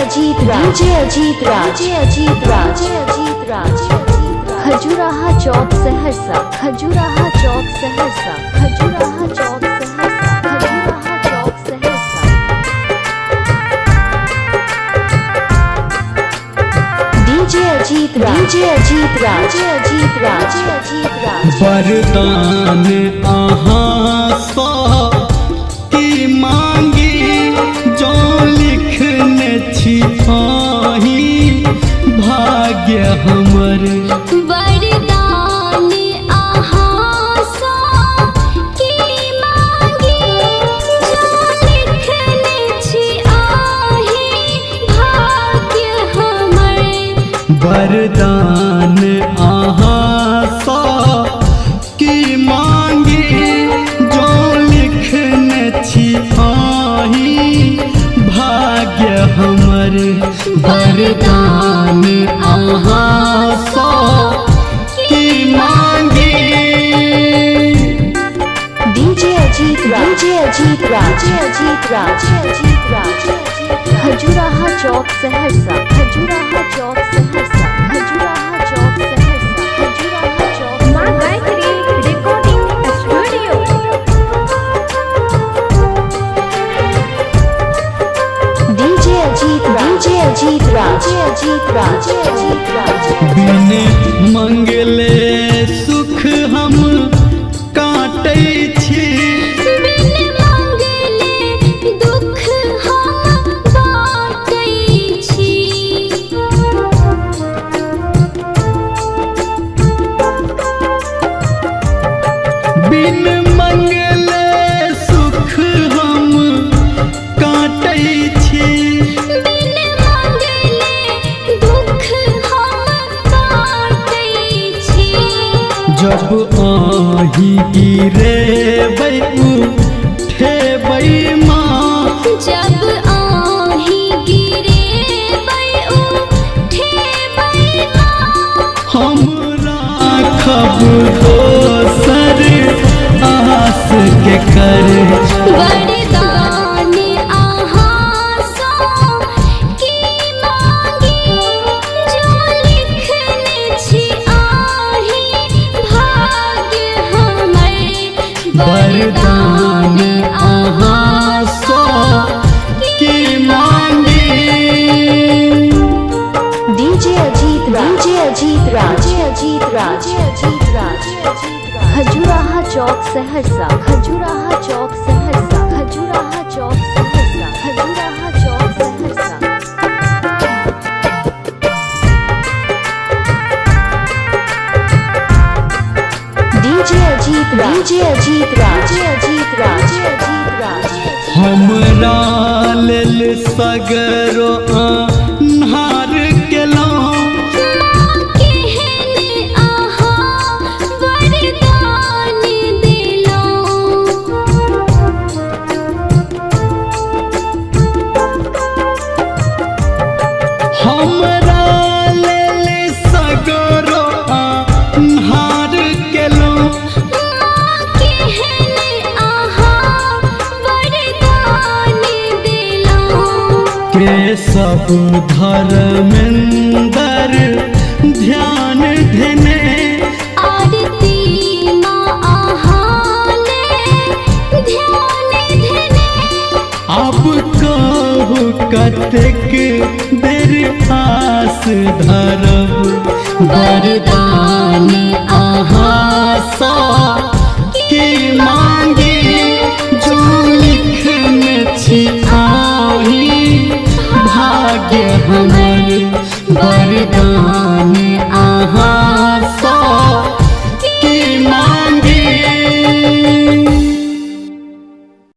Ajit Raj Khajuraha Chowk Saharsa Khajuraha Chowk Saharsa Khajuraha Chowk Saharsa Khajuraha Chowk Saharsa DJ Ajit राज वरदान अहाँ सा की मांगी जो लिखने छी आही भाग्य हमर वरदान अहाँ सा की मांगी जो लिखने छी आही भाग्य हमर वरदान अहाँ सा की मांगी जो लिखने छी आही भाग्य हमर वरदान अहाँ सा की मांगी DJ Ajit Raj Khajuraha Chowk Saharsa Khajuraha Chowk Saharsa Khajuraha Chowk Saharsa Khajuraha Chowk Maa Gayatri recording studio DJ Ajit Raj बिन मंगले सुख हम काटै छी बिन मंगले दुख हम बाटै छी बिन मंगले सुख हम काटै छी बिन मंगले दुख हम बाटै छी जब आही गिरेबै उठेबै माँ जब आही गिरेबै उठेबै माँ हम राखब दोसर आस के कर वरदान अहाँ सा की मांगी जो लिखने छी आही भाग्य हमर वरदान अहाँ सा की मांगी डीजे अजीत राज खजुराहा चौक सहरसा खजुराहा चौक सहरसा खजुराहा चौक सहरसा खजुराहा चौक सहरसा डीजे अजीत राज हमरा लेल सगरो अन्हार केलहुँ केहन अहाँ वरदान देलहुँ हमरा लेल सगरो अन्हार केलहुँ केहन अहाँ वरदान देलहुँ के सब धर्मेंदर ध्यान देने आरती माँ अहाँ ले ध्यान देने अब कहू कतेक देर आस धरब वरदान अहाँ सा की मांगी जो लिखने छी आही भाग्य हमर वरदान अहाँ